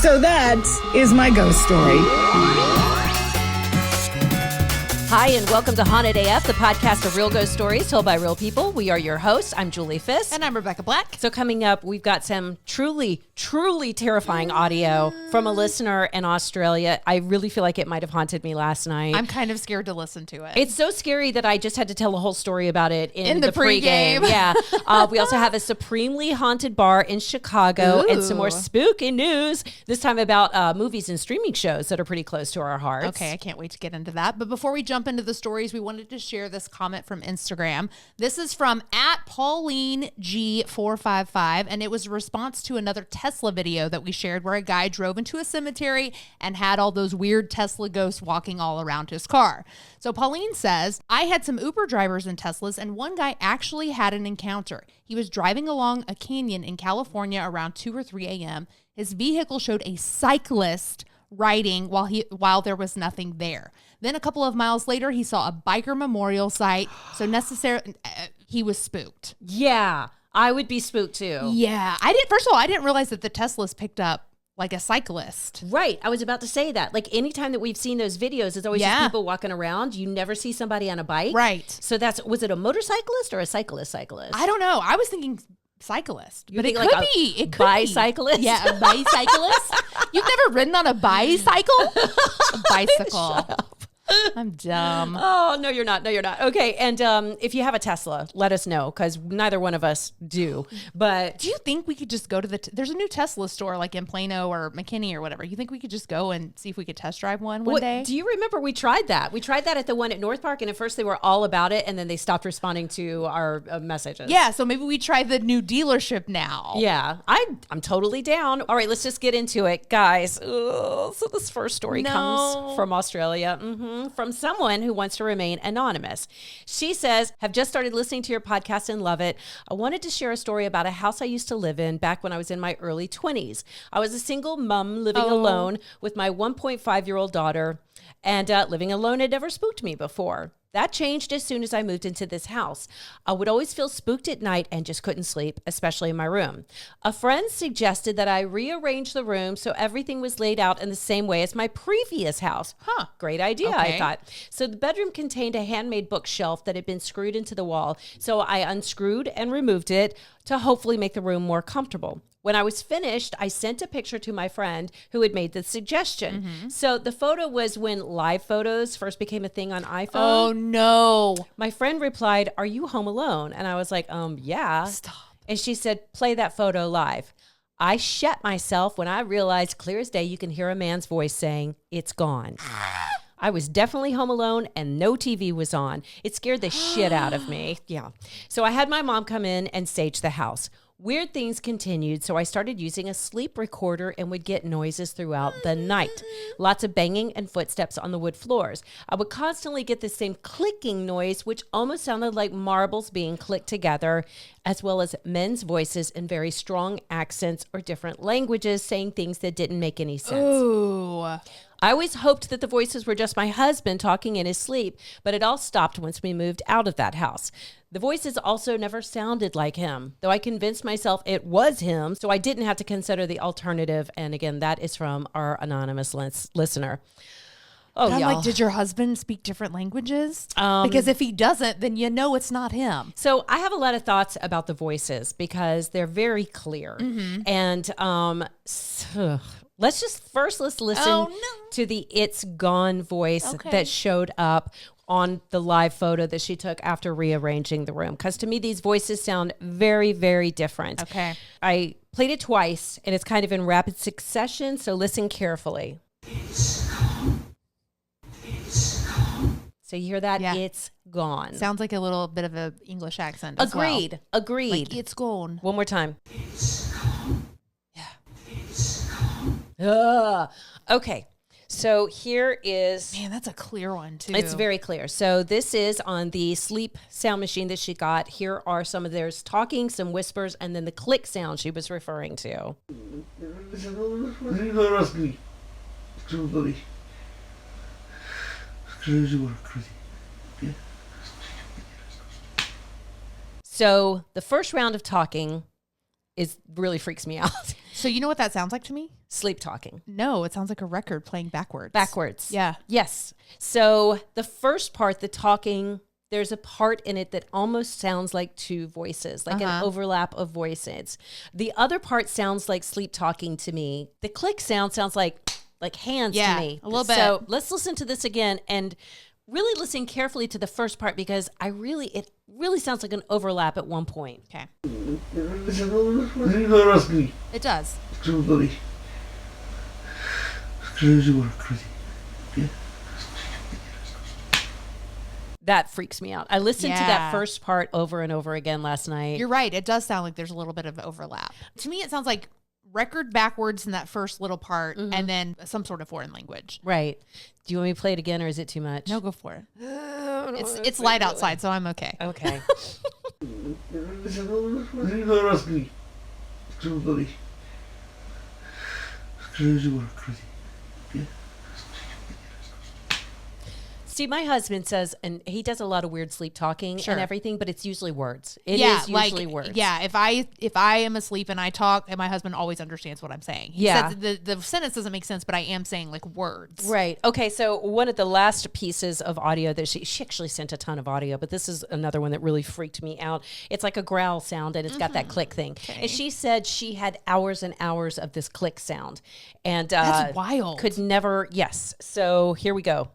So that is my ghost story. Hi, and welcome to Haunted AF, the podcast of real ghost stories told by real people. We are your hosts. I'm Julie Fisk. And I'm Rebecca Black. So coming up, we've got some truly terrifying audio from a listener in Australia. I really feel like it might have haunted me last night. I'm kind of scared to listen to it. It's so scary that I just had to tell a whole story about it in the pregame. Yeah. We also have a supremely haunted bar in Chicago and some more spooky news, this time about movies and streaming shows that are pretty close to our hearts. Okay, I can't wait to get into that. But before we jump into the stories, we wanted to share this comment from Instagram. This is from @PaulineG455, and it was a response to another Tesla video that we shared where a guy drove into a cemetery and had all those weird Tesla ghosts walking all around his car. So Pauline says, I had some Uber drivers in Teslas, and one guy actually had an encounter. He was driving along a canyon in California around 2 or 3 a.m. His vehicle showed a cyclist riding while there was nothing there. Then a couple of miles later, he saw a biker memorial site. So he was spooked. Yeah, I would be spooked too. Yeah, first of all, I didn't realize that the Teslas picked up like a cyclist. Right. I was about to say that. Like anytime that we've seen those videos, it's always just people walking around. You never see somebody on a bike. Right. So was it a motorcyclist or a cyclist? I don't know. I was thinking cyclist, but it could like be. It could bicyclist? Be. Yeah, a bicyclist. You've never ridden on a bicycle? A bicycle. I'm dumb. Oh, no, you're not. Okay. And if you have a Tesla, let us know because neither one of us do. But do you think we could just go to there's a new Tesla store like in Plano or McKinney or whatever. You think we could just go and see if we could test drive one day? Do you remember we tried that? We tried that at the one at North Park. And at first they were all about it. And then they stopped responding to our messages. Yeah. So maybe we try the new dealership now. Yeah. I'm totally down. All right. Let's just get into it, guys. So this first story comes from Australia. From someone who wants to remain anonymous. She says, have just started listening to your podcast and love it. I wanted to share a story about a house I used to live in back when I was in my early 20s. I was a single mom living alone with my 1.5-year-old daughter, and living alone had never spooked me before. That changed as soon as I moved into this house. I would always feel spooked at night and just couldn't sleep, especially in my room. A friend suggested that I rearrange the room so everything was laid out in the same way as my previous house. Great idea, I thought. So the bedroom contained a handmade bookshelf that had been screwed into the wall. So I unscrewed and removed it to hopefully make the room more comfortable. When I was finished, I sent a picture to my friend who had made the suggestion. So the photo was when live photos first became a thing on iPhone. Oh, no. My friend replied, are you home alone? And I was like, yeah. Stop. And she said, play that photo live. I shat myself when I realized clear as day you can hear a man's voice saying, it's gone. I was definitely home alone and no TV was on. It scared the shit out of me. Yeah. So I had my mom come in and sage the house. Weird things continued, so I started using a sleep recorder and would get noises throughout the night. Lots of banging and footsteps on the wood floors. I would constantly get the same clicking noise, which almost sounded like marbles being clicked together, as well as men's voices in very strong accents or different languages saying things that didn't make any sense. Ooh. I always hoped that the voices were just my husband talking in his sleep, but it all stopped once we moved out of that house. The voices also never sounded like him, though I convinced myself it was him, so I didn't have to consider the alternative. And again, that is from our anonymous listener. Oh, I'm y'all. like, did your husband speak different languages? Because if he doesn't, then you know it's not him. So I have a lot of thoughts about the voices because they're very clear. And let's listen to the "It's Gone" voice that showed up on the live photo that she took after rearranging the room. Because to me, these voices sound very, very different. Okay. I played it twice, and it's kind of in rapid succession, so listen carefully. So you hear that? Yeah. It's gone. Sounds like a little bit of an English accent as Agreed. well. Agreed. Like, it's gone. One more time. Okay. So here is... Man, that's a clear one, too. It's very clear. So this is on the sleep sound machine that she got. Here are some of there's talking, some whispers, and then the click sound she was referring to. So the first round of talking really freaks me out. So you know what that sounds like to me? Sleep talking. No, it sounds like a record playing backwards. Backwards. Yeah. Yes. So the first part, the talking, there's a part in it that almost sounds like two voices, like an overlap of voices. The other part sounds like sleep talking to me. The click sound sounds like hands to me. A little bit. So let's listen to this again and really listen carefully to the first part because it really sounds like an overlap at one point. Okay. It does. That freaks me out. I listened to that first part over and over again last night. You're right. It does sound like there's a little bit of overlap. To me, it sounds like record backwards in that first little part and then some sort of foreign language. Right. Do you want me to play it again or is it too much? No, go for it. It's light outside, so I'm okay. Okay. See, my husband says, and he does a lot of weird sleep talking and everything, but it's usually words. It is usually words. Yeah, if I am asleep and I talk, and my husband always understands what I'm saying. He says the sentence doesn't make sense, but I am saying like words. Right. Okay, so one of the last pieces of audio that she actually sent a ton of audio, but this is another one that really freaked me out. It's like a growl sound, and it's got that click thing. Okay. And she said she had hours and hours of this click sound. And that's wild. Could never, yes. So here we go.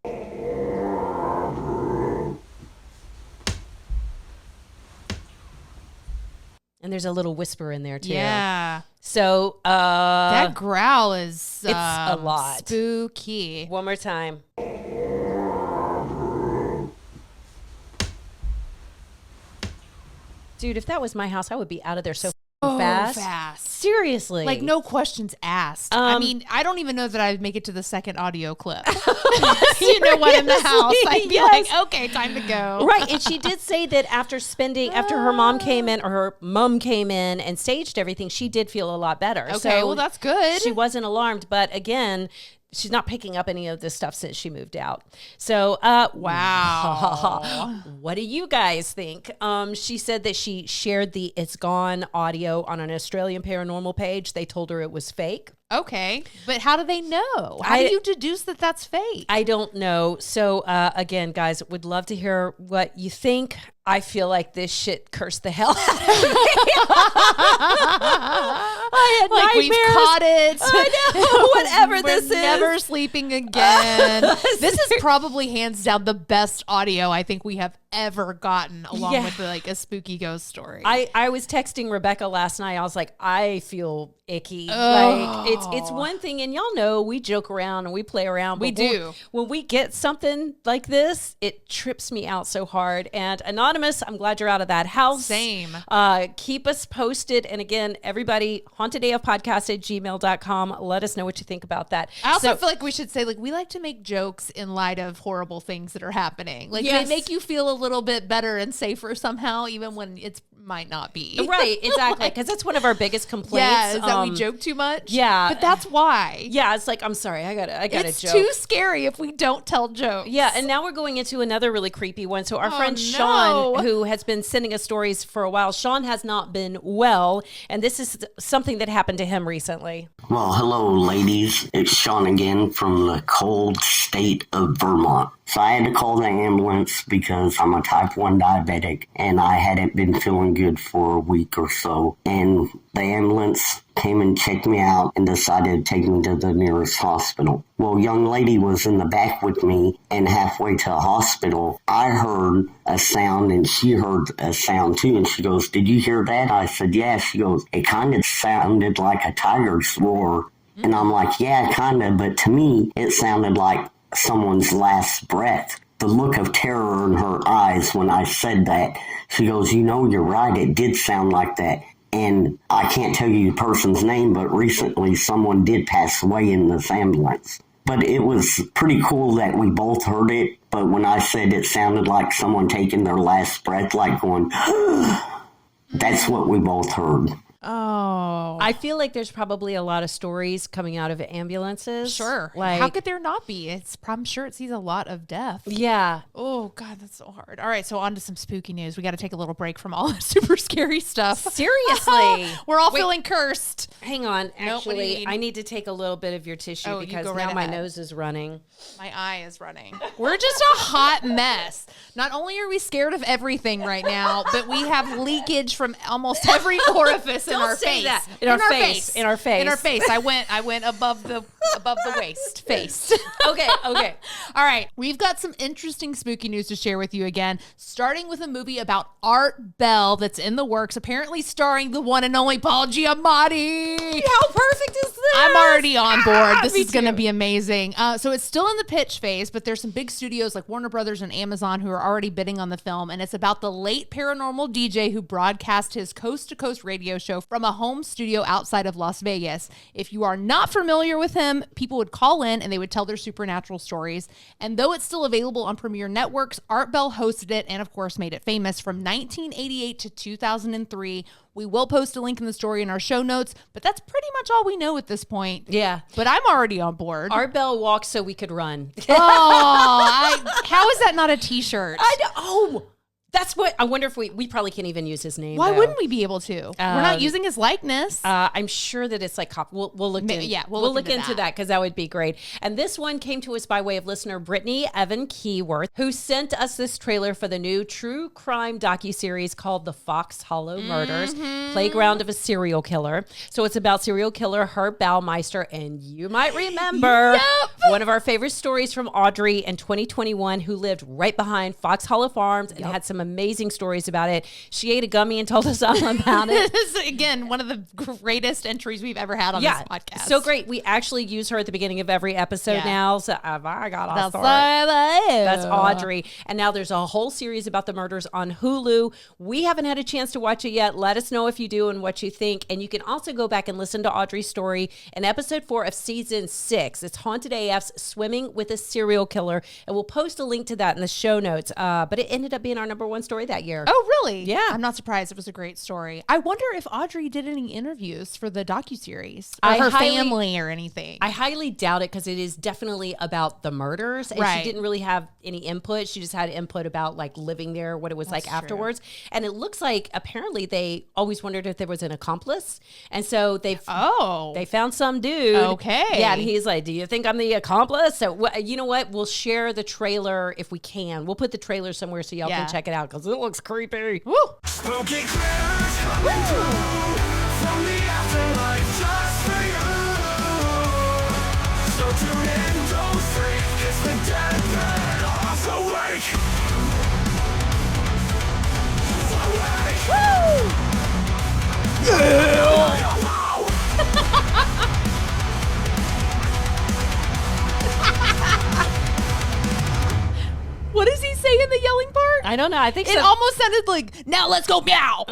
And there's a little whisper in there too. Yeah. So that growl is it's a lot. Spooky. One more time. Dude, if that was my house, I would be out of there so fast. Seriously. Like no questions asked. I mean, I don't even know that I'd make it to the second audio clip. You know what, in the house. I'd be like, okay, time to go. Right. And she did say that after her mom came in, or her mom came in and staged everything, she did feel a lot better. Okay, so well, that's good. She wasn't alarmed. But again, she's not picking up any of this stuff since she moved out. So, wow. What do you guys think? She said that she shared the It's Gone audio on an Australian paranormal page. They told her it was fake. Okay. But how do they know? How do you deduce that that's fake? I don't know. So, again, guys, would love to hear what you think. I feel like this shit cursed the hell out of me. I had like nightmares. We've caught it. I know. Whatever this is. Never sleeping again. This is probably hands down the best audio I think we have ever gotten, along with like a spooky ghost story. I was texting Rebecca last night. I was like, I feel icky. Like it's one thing, and y'all know we joke around and we play around. We do. When we get something like this, it trips me out so hard. And Anonymous, I'm glad you're out of that house. Same. Keep us posted. And again, everybody, hauntedafpodcast@gmail.com. Let us know what you think about that. I also feel like we should say, like, we like to make jokes in light of horrible things that are happening. Like, they make you feel a little bit better and safer somehow, even when it might not be. Right, exactly. Because that's one of our biggest complaints. Yeah, is that we joke too much. Yeah. But that's why. Yeah, it's like, I'm sorry, I gotta it's joke. It's too scary if we don't tell jokes. Yeah, and now we're going into another really creepy one. So our friend Sean, who has been sending us stories for a while, Sean has not been well, and this is something that happened to him recently. Well, hello, ladies. It's Sean again from the cold state of Vermont. So I had to call the ambulance because I'm a type 1 diabetic and I hadn't been feeling good for a week or so. And the ambulance came and checked me out and decided to take me to the nearest hospital. Well, young lady was in the back with me, and halfway to the hospital, I heard a sound and she heard a sound too. And she goes, "Did you hear that?" I said, "Yeah." She goes, "It kind of sounded like a tiger's roar." And I'm like, "Yeah, kind of." But to me, it sounded like someone's last breath. The look of terror in her eyes when I said that. She goes, "You know, you're right. It did sound like that. And I can't tell you the person's name, but recently someone did pass away in this ambulance." But it was pretty cool that we both heard it. But when I said it sounded like someone taking their last breath, like going, that's what we both heard. Oh. I feel like there's probably a lot of stories coming out of ambulances. Sure. Like, how could there not be? I'm sure it sees a lot of death. Yeah. Oh, God, that's so hard. All right, so on to some spooky news. We got to take a little break from all the super scary stuff. Seriously. We're all feeling cursed. Hang on. Nope, what do you Actually, need? I need to take a little bit of your tissue Oh, you because go now right my ahead. nose is running. My eye is running. We're just a hot mess. Not only are we scared of everything right now, but we have leakage from almost every orifice in our say face. that. In our face. In our face. In our face. I went above the waist. Face. Okay. All right. We've got some interesting spooky news to share with you again, starting with a movie about Art Bell that's in the works, apparently starring the one and only Paul Giamatti. How perfect is this? I'm already on board. This me is going to too. be amazing. So it's still in the pitch phase, but there's some big studios like Warner Brothers and Amazon who are already bidding on the film. And it's about the late paranormal DJ who broadcast his coast-to-coast radio show from a home studio outside of Las Vegas. If you are not familiar with him, people would call in and they would tell their supernatural stories. And though it's still available on Premiere Networks, Art Bell hosted it and, of course, made it famous from 1988 to 2003. We will post a link in the story in our show notes, but that's pretty much all we know at this point. Yeah. But I'm already on board. Art Bell walked so we could run. How is that not a t-shirt? I know. Oh, that's what I wonder if we probably can't even use his name. Why though. wouldn't we be able to? We're not using his likeness. I'm sure that it's like we'll look we'll look into that because that would be great. And this one came to us by way of listener Brittany Evan Keyworth, who sent us this trailer for the new true crime docuseries called The Fox Hollow Murders, Playground of a Serial Killer. So it's about serial killer Herb Baumeister, and you might remember one of our favorite stories from Audrey in 2021, who lived right behind Fox Hollow Farms and had some amazing stories about it. She ate a gummy and told us all about it. This is, again, one of the greatest entries we've ever had on this podcast. So great. We actually use her at the beginning of every episode now. So I got a story. That's Audrey. And now there's a whole series about the murders on Hulu. We haven't had a chance to watch it yet. Let us know if you do and what you think. And you can also go back and listen to Audrey's story in episode 4 of season 6. It's Haunted AF's Swimming with a Serial Killer. And we'll post a link to that in the show notes. But it ended up being our #1 story that year. Oh, really? Yeah. I'm not surprised. It was a great story. I wonder if Audrey did any interviews for the docuseries or I her highly- family or anything. I highly doubt it because it is definitely about the murders. And Right. she didn't really have any input. She just had input about like living there, what it was like true. afterwards. And it looks like apparently they always wondered if there was an accomplice. And so they found some dude. Okay. Yeah. And he's like, do you think I'm the accomplice? So you know what? We'll share the trailer if we can. We'll put the trailer somewhere so y'all can check it out because it looks creepy. Woo! Spooky clears coming through from the afterlife just for you. So tune in, don't freak, it's the dead man off awake. What does he say in the yelling part? I don't know. I think It almost sounded like, now let's go meow.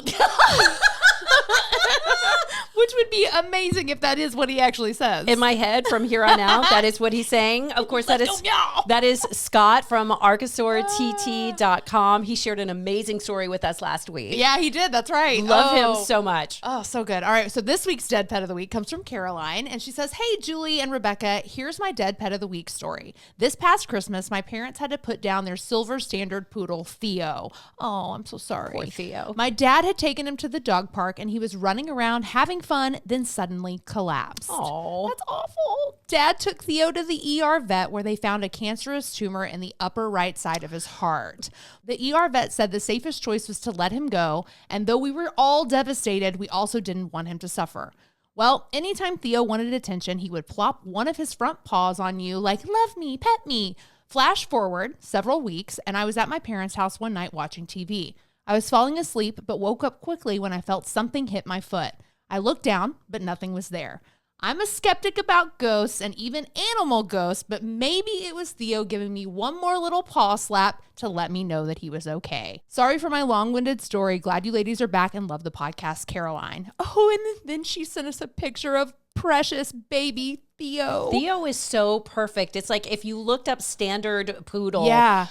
Which would be amazing if that is what he actually says. in my head from here on out, that is what he's saying. Of course, Let's go meow. that is Scott from archosaurtt.com. He shared an amazing story with us last week. Yeah, he did. That's right. Love him so much. Oh, so good. All right. So this week's Dead Pet of the Week comes from Caroline. And she says, hey, Julie and Rebecca, here's my Dead Pet of the Week story. This past Christmas, my parents had to put down their silver standard poodle, Theo. Oh, I'm so sorry. Poor Theo. My dad had taken him to the dog park and he was running around having fun, then suddenly collapsed. Oh, That's awful. Dad took Theo to the ER vet where they found a cancerous tumor in the upper right side of his heart. The ER vet said the safest choice was to let him go, and though we were all devastated, we also didn't want him to suffer. Well, anytime Theo wanted attention, he would plop one of his front paws on you like, love me, pet me. Flash forward several weeks, and I was at my parents' house one night watching TV. I was falling asleep, but woke up quickly when I felt something hit my foot. I looked down, but nothing was there. I'm a skeptic about ghosts and even animal ghosts, but maybe it was Theo giving me one more little paw slap to let me know that he was okay. Sorry for my long-winded story. Glad you ladies are back and love the podcast, Caroline. Oh, and then she sent us a picture of precious baby Theo. Theo is so perfect. It's like if you looked up standard poodle Yeah.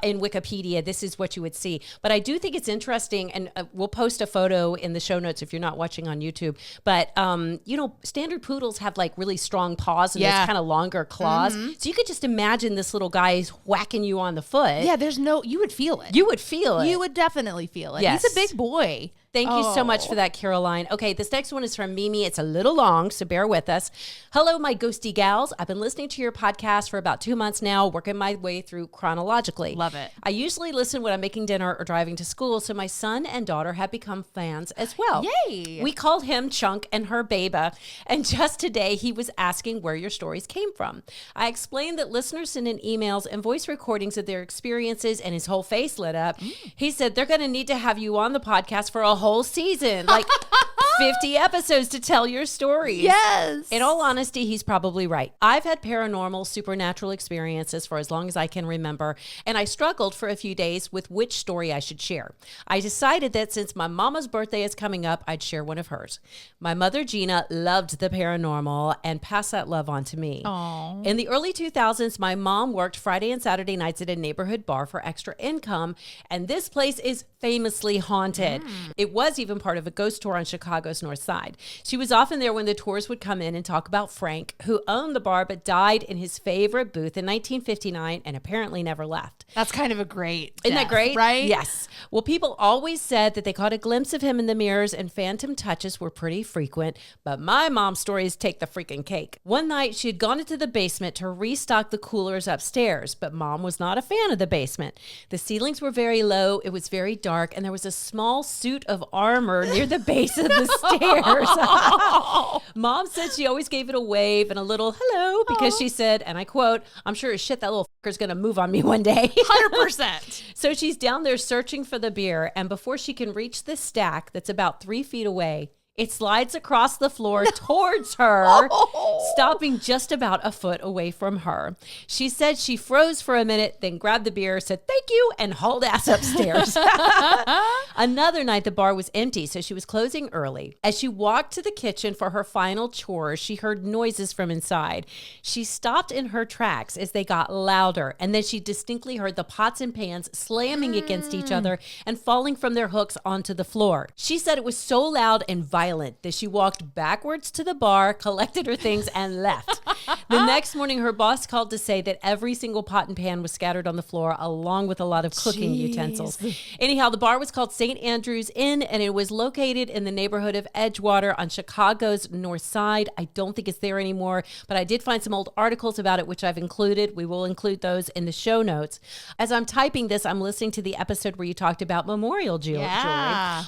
In Wikipedia, this is what you would see. But I do think it's interesting, and we'll post a photo in the show notes if you're not watching on YouTube. But, standard poodles have like really strong paws and those kind of longer claws. So you could just imagine this little guy is whacking you on the foot. Yeah, you would feel it. You would feel it. You would definitely feel it. Yes. He's a big boy. Thank you so much for that, Caroline. Okay, this next one is from Mimi. It's a little long, so bear with us. Hello, my ghosty gals. I've been listening to your podcast for about 2 months now, working my way through chronologically. Love it. I usually listen when I'm making dinner or driving to school, so my son and daughter have become fans as well. Yay. We called him Chunk and her Baba, and just today he was asking where your stories came from. I explained that listeners send in emails and voice recordings of their experiences, and his whole face lit up. He said they're going to need to have you on the podcast for a whole season, like 50 episodes to tell your stories. Yes. In all honesty, he's probably right. I've had paranormal, supernatural experiences for as long as I can remember, and I struggled for a few days with which story I should share. I decided that since my mama's birthday is coming up, I'd share one of hers. My mother, Gina, loved the paranormal and passed that love on to me. Aww. In the early 2000s, my mom worked Friday and Saturday nights at a neighborhood bar for extra income, and this place is famously haunted. It was even part of a ghost tour on Chicago's North Side. She was often there when the tours would come in and talk about Frank, who owned the bar but died in his favorite booth in 1959 and apparently never left. That's kind of a great Isn't that death, great? right? Yes. Well, people always said that they caught a glimpse of him in the mirrors and phantom touches were pretty frequent, but my mom's stories take the freaking cake. One night, she had gone into the basement to restock the coolers upstairs, but mom was not a fan of the basement. The ceilings were very low, it was very dark, and there was a small suit of armor near the base of the stairs. Mom said she always gave it a wave and a little hello because she said, and I quote, "I'm sure as shit that little fucker's gonna move on me one day." 100%. So she's down there searching for the beer, and before she can reach the stack that's about 3 feet away, it slides across the floor towards her, stopping just about a foot away from her. She said she froze for a minute, then grabbed the beer, said thank you, and hauled ass upstairs. Another night, the bar was empty, so she was closing early. As she walked to the kitchen for her final chores, she heard noises from inside. She stopped in her tracks as they got louder, and then she distinctly heard the pots and pans slamming against each other and falling from their hooks onto the floor. She said it was so loud and violent that she walked backwards to the bar, collected her things, and left. The next morning, her boss called to say that every single pot and pan was scattered on the floor, along with a lot of cooking utensils. Anyhow, the bar was called St. Andrew's Inn, and it was located in the neighborhood of Edgewater on Chicago's North Side. I don't think it's there anymore, but I did find some old articles about it, which I've included. We will include those in the show notes. As I'm typing this, I'm listening to the episode where you talked about memorial jewelry.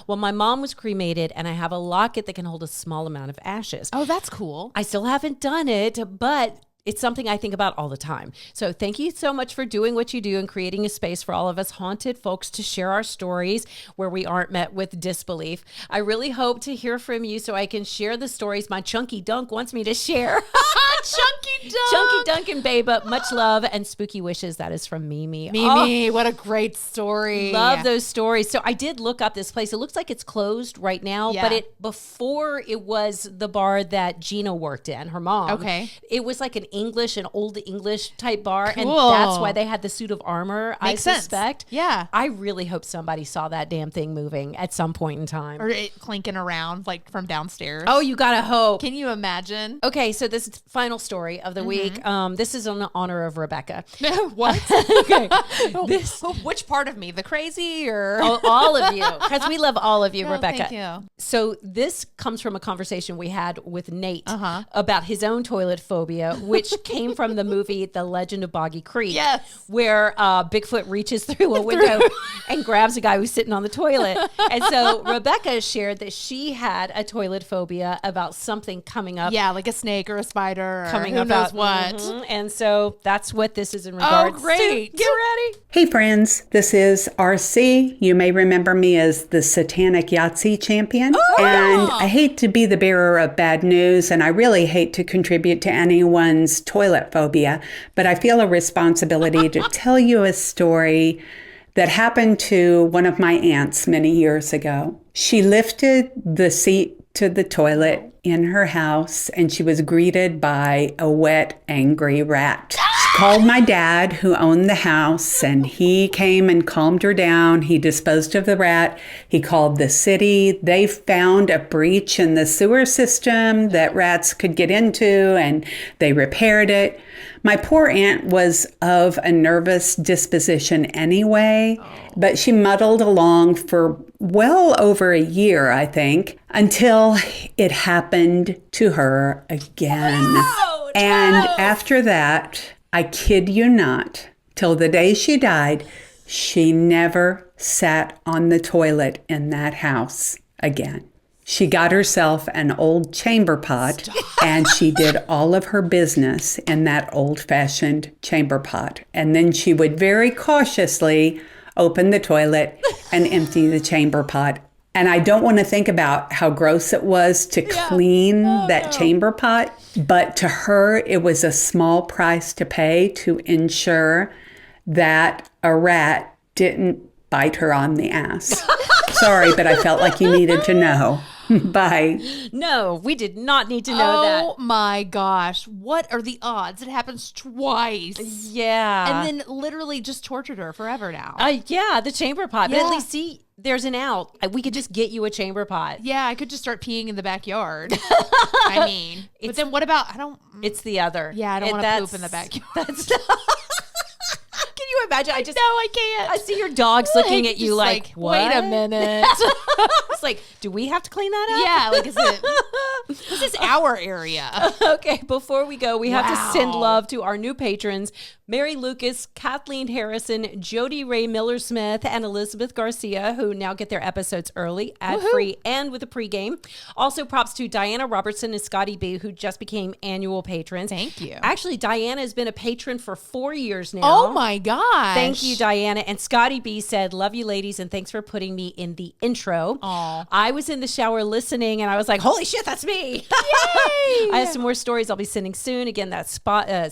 Well, my mom was cremated, and I have a locket that can hold a small amount of ashes. Oh, that's cool. I still haven't done it, but it's something I think about all the time. So thank you so much for doing what you do and creating a space for all of us haunted folks to share our stories where we aren't met with disbelief. I really hope to hear from you so I can share the stories my Chunky Dunk wants me to share. Chunky Dunk. Chunky Dunk and Baba, much love and spooky wishes. That is from Mimi. Mimi, what a great story. Love those stories. So I did look up this place. It looks like it's closed right now, but before it was the bar that Gina worked in, her mom. Okay. It was like an old English type bar, Cool. and that's why they had the suit of armor. Makes I sense. suspect. Yeah. I really hope somebody saw that damn thing moving at some point in time. Or it clinking around like from downstairs. Oh, you gotta hope. Can you imagine? Okay, so this final story of the week. This is in honor of Rebecca. What? Okay. Which part of me? The crazy or? All of you, because we love all of you, Oh, Rebecca. thank you. So this comes from a conversation we had with Nate about his own toilet phobia, which came from the movie The Legend of Boggy Creek. Yes. Where Bigfoot reaches through a window and grabs a guy who's sitting on the toilet. And so Rebecca shared that she had a toilet phobia about something coming up. Yeah, like a snake or a spider or Coming who up knows out- what. Mhm. And so that's what this is in regards great. to. Get ready. Hey friends, this is RC. You may remember me as the Satanic Yahtzee champion. And I hate to be the bearer of bad news, and I really hate to contribute to anyone's toilet phobia, but I feel a responsibility to tell you a story that happened to one of my aunts many years ago. She lifted the seat to the toilet in her house and she was greeted by a wet, angry rat. She called my dad, who owned the house, and he came and calmed her down. He disposed of the rat. He called the city. They found a breach in the sewer system that rats could get into, and they repaired it. My poor aunt was of a nervous disposition anyway, but she muddled along for well over a year, I think, until it happened to her again. And after that, I kid you not, till the day she died, she never sat on the toilet in that house again. She got herself an old chamber pot and she did all of her business in that old-fashioned chamber pot. And then she would very cautiously open the toilet and empty the chamber pot. And I don't want to think about how gross it was to clean that chamber pot, but to her, it was a small price to pay to ensure that a rat didn't bite her on the ass. Sorry, but I felt like you needed to know. Bye. No, we did not need to know that. Oh my gosh. What are the odds? It happens twice. Yeah. And then literally just tortured her forever now. Yeah, the chamber pot. But Yeah. at least, see, there's an out. We could just get you a chamber pot. Yeah, I could just start peeing in the backyard. I mean, but then what about, It's the other. yeah, I don't want to poop in the backyard. That's Can you imagine? No, I can't. I see your dogs looking at you Just like, what? wait a minute. It's like, do we have to clean that up? Yeah, like, this is our area. Okay, before we go, we have to send Wow. love to our new patrons, Mary Lucas, Kathleen Harrison, Jody Ray Miller-Smith, and Elizabeth Garcia, who now get their episodes early, ad-free, and with a pregame. Also, props to Diana Robertson and Scotty B, who just became annual patrons. Thank you. Actually, Diana has been a patron for 4 years now. Oh my gosh. Thank you, Diana. And Scotty B said, love you ladies, and thanks for putting me in the intro. Aw. I was in the shower listening, and I was like, holy shit, that's me. Yay! I have some more stories I'll be sending soon. Again, that's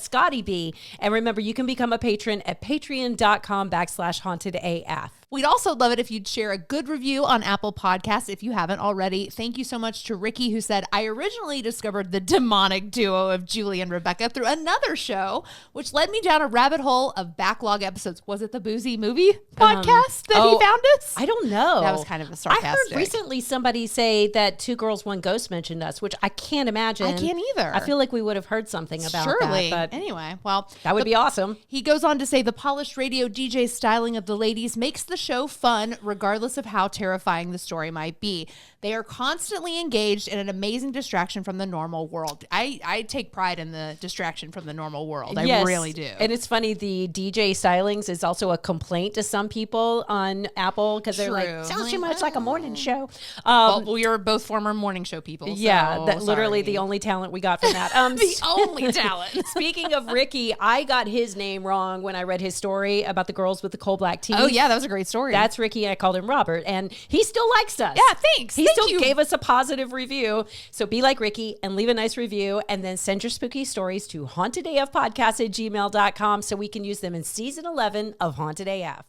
Scotty B. And remember, you can become a patron at patreon.com/hauntedaf. We'd also love it if you'd share a good review on Apple Podcasts if you haven't already. Thank you so much to Ricky, who said, I originally discovered the demonic duo of Julie and Rebecca through another show, which led me down a rabbit hole of backlog episodes. Was it the Boozy Movie podcast that he found us? I don't know. That was kind of a I sarcastic. heard recently somebody say that Two Girls, One Ghost mentioned us, which I can't imagine. I can't either. I feel like we would have heard something about Surely. that. But Anyway, well, that would be awesome. he goes on to say the polished radio DJ styling of the ladies makes the show fun, regardless of how terrifying the story might be. They are constantly engaged in an amazing distraction from the normal world. I take pride in the distraction from the normal world. I Yes. really do. And it's funny, the DJ stylings is also a complaint to some people on Apple because they're True. like, sounds too much like a morning show. well, you're both former morning show people. Yeah, so that literally sorry. the only talent we got from that. The only talent. Speaking of Ricky, I got his name wrong when I read his story about the girls with the coal black teeth. Oh yeah, that was a great story. That's Ricky. I called him Robert, and he still likes us. Yeah, thanks. He Thank still you. gave us a positive review. So be like Ricky and leave a nice review, and then send your spooky stories to hauntedafpodcast@gmail.com so we can use them in season 11 of Haunted AF.